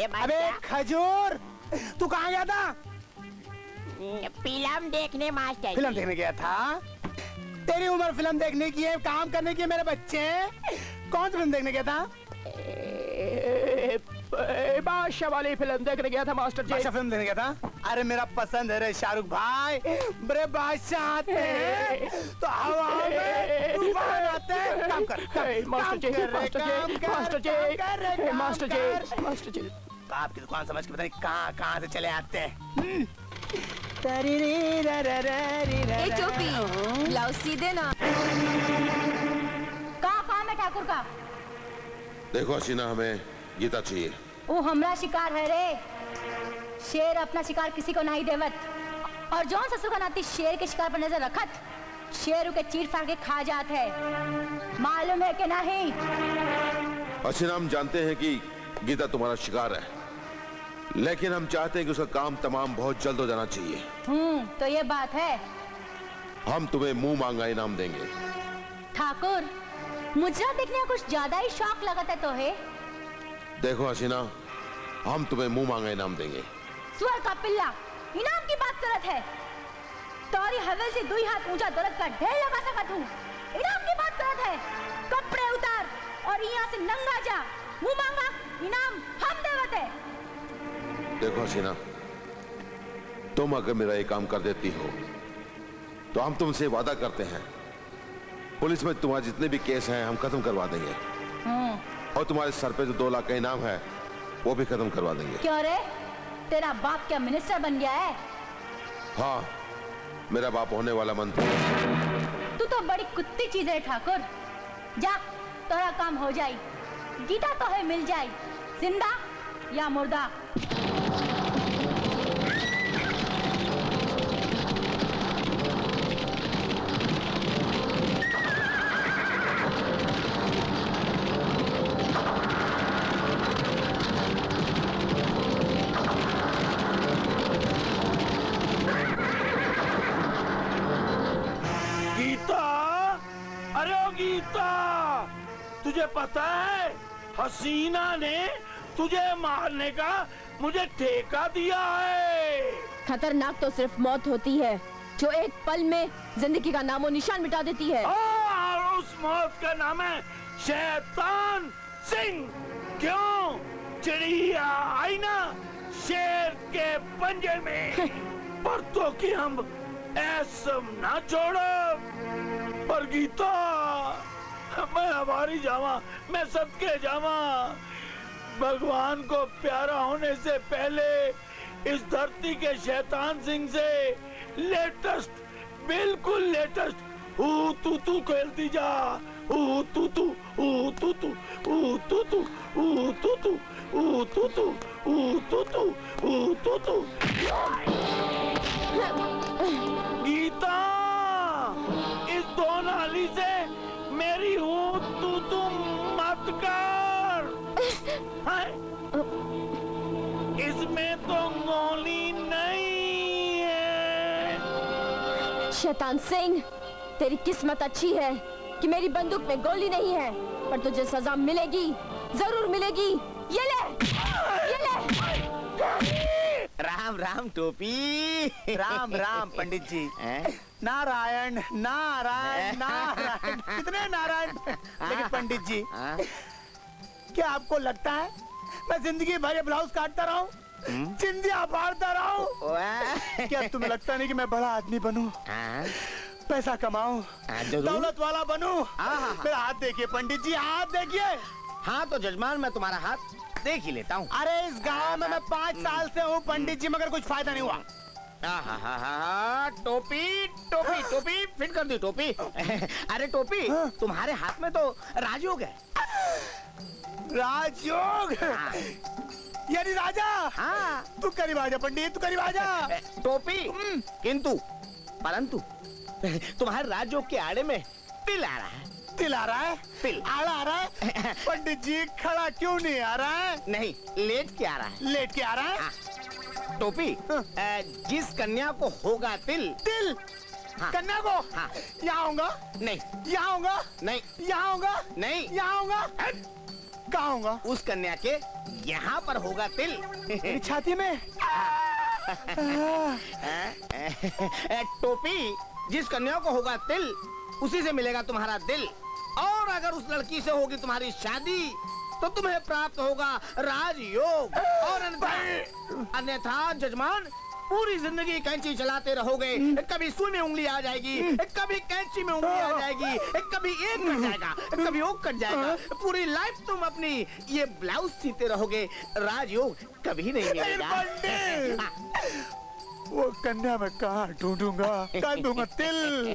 अबे खजूर, तू कहाँ गया था? फिल्म देखने मास्टर। फिल्म देखने गया था? तेरी उम्र फिल्म देखने की है, काम करने की है मेरे बच्चे। कौन सी फिल्म देखने गया था? बादशाह वाली फिल्म देखने गया था मास्टर जी। बादशाह फिल्म देखने गया था? अरे मेरा पसंद है रे शाहरुख भाई। बड़े बादशाह आते हैं तो हवा में तूफान आते हैं। काम कर, मास्टर जी, मास्टर जी, मास्टर जी, मास्टर जी, मास्टर जी। आपकी दुकान समझ के पता नहीं कहाँ से चले आते हैं। ए टोपी, ब्लाउज सीधे ना। कहाँ काम है ठाकुर का? देखो हसीना, हमें गीता चाहिए। वो हमरा शिकार है रे। शेर अपना शिकार किसी को नहीं देवत, और जौन ससुर का नाती शेर के शिकार पर नजर रखत, शेर के चीर फाड़ के खा जात है। मालूम है कि नहीं? हसीना, हम जानते हैं कि गीता तुम्हारा शिकार है, लेकिन हम चाहते हैं कि उसका काम तमाम बहुत जल्द हो जाना चाहिए। तो ये बात है। हम तुम्हें मुंह मांगा इनाम देंगे। ठाकुर, मुजरा देखने का कुछ ज्यादा ही शौक लगता है तो है। देखो हसीना, हम तुम्हें मुंह मांगा इनाम देंगे। स्वर का पिल्ला, इनाम की बात करत है। तोरी हवेल से 2 हाथ ऊंचा दरद का ढेर लगा सकत हूँ। इनाम की बात करत है। कपड़े उतार और यहाँ से नंगा जा। मुंह मांगा इनाम हम देवत है। देखो हसीना, तुम अगर मेरा ये काम कर देती हो तो हम तुमसे वादा करते हैं, पुलिस में तुम्हारे जितने भी केस हैं हम खत्म करवा देंगे, और तुम्हारे सर पे जो 2 लाख का इनाम है वो भी खत्म करवा देंगे। क्यों रे, तेरा बाप क्या मिनिस्टर बन गया है? हाँ, मेरा बाप होने वाला मंत्री। तू तो बड़ी कुत्ती चीज है ठाकुर। जा, तेरा काम हो जाए। गीता तो है मिल जाए, जिंदा या मुर्दा। तुझे पता है हसीना ने तुझे मारने का मुझे ठेका दिया है। खतरनाक तो सिर्फ मौत होती है, जो एक पल में जिंदगी का नामो निशान मिटा देती है। और उस मौत का नाम है शैतान सिंह। क्यों? चिड़िया आई ना शेर के पंजे में। पर तो कि हम ऐसा ना छोड़ो। पर गीता, मैं हमारी जावा, मैं सबके जावा। भगवान को प्यारा होने से पहले इस धरती के शैतान सिंह से लेटेस्ट, बिल्कुल लेटेस्ट तू खेलती जा। तू गीता, इस 2 नाली से मेरी तू मत कर। इसमें तो गोली नहीं है। शैतान सिंह, तेरी किस्मत अच्छी है कि मेरी बंदूक में गोली नहीं है, पर तुझे सजा मिलेगी, जरूर मिलेगी। ये ले, ये ले। राम राम टोपी। राम राम पंडित जी। नारायण नारायण नारायण, कितने नारायण। लेकिन पंडित जी, क्या आपको लगता है मैं जिंदगी भर ये ब्लाउज काटता रहूं, चिंदिया फाड़ता रहूं? क्या तुम्हें लगता नहीं कि मैं बड़ा आदमी बनूं, पैसा कमाऊं, दौलत वाला बनूं? मेरा हाथ देखिए पंडित जी, हाथ देखिए। हाँ तो जजमान, मैं तुम्हारा हाथ देख ही लेता हूँ। अरे इस गांव में मैं 5 साल से हूँ पंडित जी, मगर कुछ फायदा नहीं हुआ। टोपी टोपी टोपी फिट कर दी टोपी। अरे टोपी, तुम्हारे हाथ में तो राजयोग है। राजयोग? यानी राजा? हाँ। तू करीब आजा पंडित, तू करीब आजा। टोपी, किंतु परंतु तुम्हारे राजयोग के आड़े में तिल आ रहा है। तिल आ रहा है? तिल आड़ा आ रहा है? पंडित जी खड़ा क्यों नहीं आ रहा है? नहीं, लेट के आ रहा है। लेट के आ रहा है? हाँ। टोपी, जिस कन्या को होगा तिल। तिल? हाँ। कन्या को? हाँ। यहाँ होगा? नहीं। यहाँ होगा? नहीं। यहाँ होगा? नहीं। यहाँ होगा? कहाँ होगा? उस कन्या के यहाँ पर होगा तिल। मेरी छाती में। टोपी, जिस कन्या को होगा तिल उसी से मिलेगा तुम्हारा दिल। और अगर उस लड़की से होगी तुम्हारी शादी तो तुम्हें प्राप्त होगा राजयोग। और अन्यथा जजमान पूरी जिंदगी कैंची चलाते रहोगे। कभी सुई में उंगली आ जाएगी, कभी कैंची में उंगली आ जाएगी, कभी एक कट जाएगा, कभी वो कट जाएगा। पूरी लाइफ तुम अपनी ये ब्लाउज सीते रहोगे, राजयोग कभी नहीं मिलेगा। वो कन्या मैं कहाँ ढूंढूंगा? कहाँ ढूंढूंगा तिल?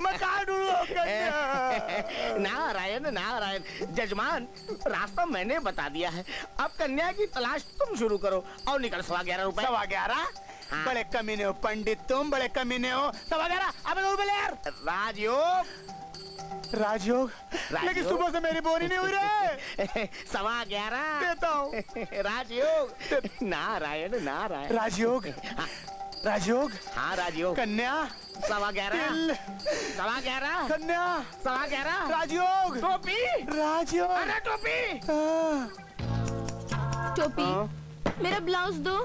मैं कहाँ ढूंढूंगा कन्या? नारायण नारायण। जजमान, रास्ता मैंने बता दिया है, अब कन्या की तलाश तुम शुरू करो और निकल 11.25 रुपए। 11.25? हाँ। बड़े कमीने हो पंडित तुम, बड़े कमीने हो। 11.25? अबे दो रुपए ले यार। राजयोग। राजयोग? राजयोग? लेकिन सुबह से मेरी बोरी नहीं हुई रे। 11.25 देता हूँ। राजयोग। नारायण नारायण। राजयोग? राजयोग? हाँ राजयोग। कन्या? 11.25 तिल? 11.25 कन्या? 11.25 राजयोग? टोपी। राजयोग? अरे टोपी। टोपी, मेरा ब्लाउज दो।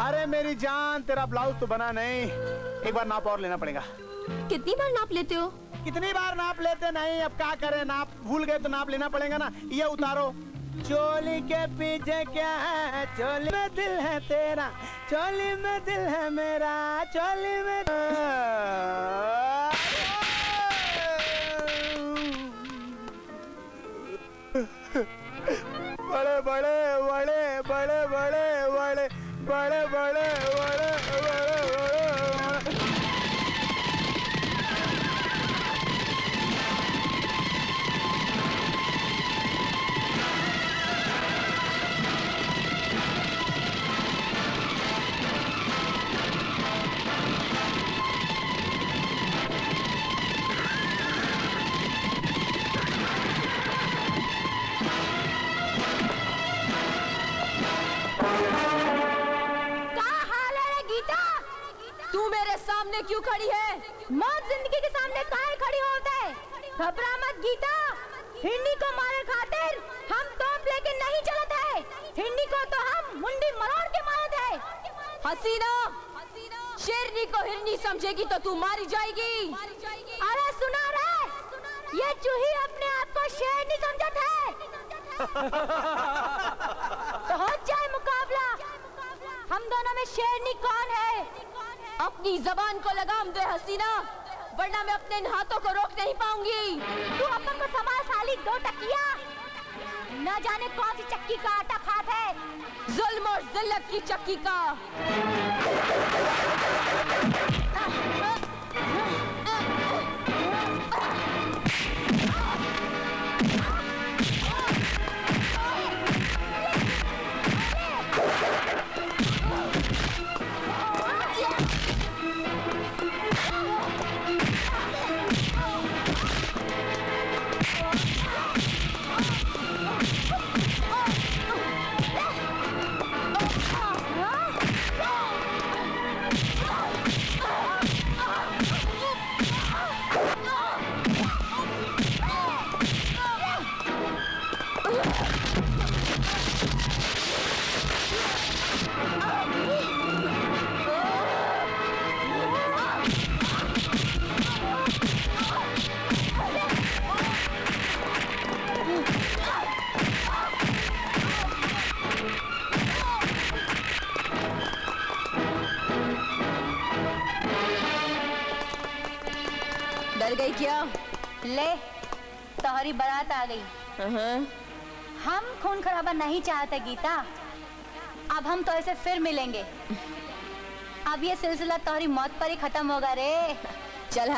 अरे मेरी जान, तेरा ब्लाउज तो बना नहीं, एक बार नाप और लेना पड़ेगा। कितनी बार नाप लेते हो? कितनी बार नाप लेते नहीं, अब क्या करें, नाप भूल गए तो नाप लेना पड़ेगा ना। ये उतारो। चोली के पीछे क्या है? चोली में दिल है तेरा, चोली में दिल है मेरा, चोली में बड़े बड़े बड़े बड़े बड़े बड़े बड़े बड़े बड़े बड़े सामने क्यों खड़ी है? मौत जिंदगी के सामने काहे खड़ी होता है? घबरा मत गीता, हिंदी को मारे खातिर हम तोप लेके नहीं चलत है। हिंदी को तो हम मुंडी मरोड़ के मारत है। हसीना, शेरनी को हिरनी समझेगी तो तू मारी जाएगी। अरे सुना रे, ये चूही अपने आप को शेर नहीं समझत है। तो हो जाए मुकाबला, हम दोनों में शेरनी कौन है? अपनी जबान को लगाम दे हसीना, वरना मैं अपने इन हाथों को रोक नहीं पाऊंगी। तू अपन को संभाल साली दो टकिया, न जाने कौन सी चक्की का आटा खात है। जुल्म और जिल्लत की चक्की का। डर गई क्या? ले, तोहरी बारात आ गई। हम खून खराबा नहीं चाहते गीता, अब हम तो ऐसे फिर मिलेंगे। अब ये सिलसिला तोहरी मौत पर ही खत्म होगा रे। चल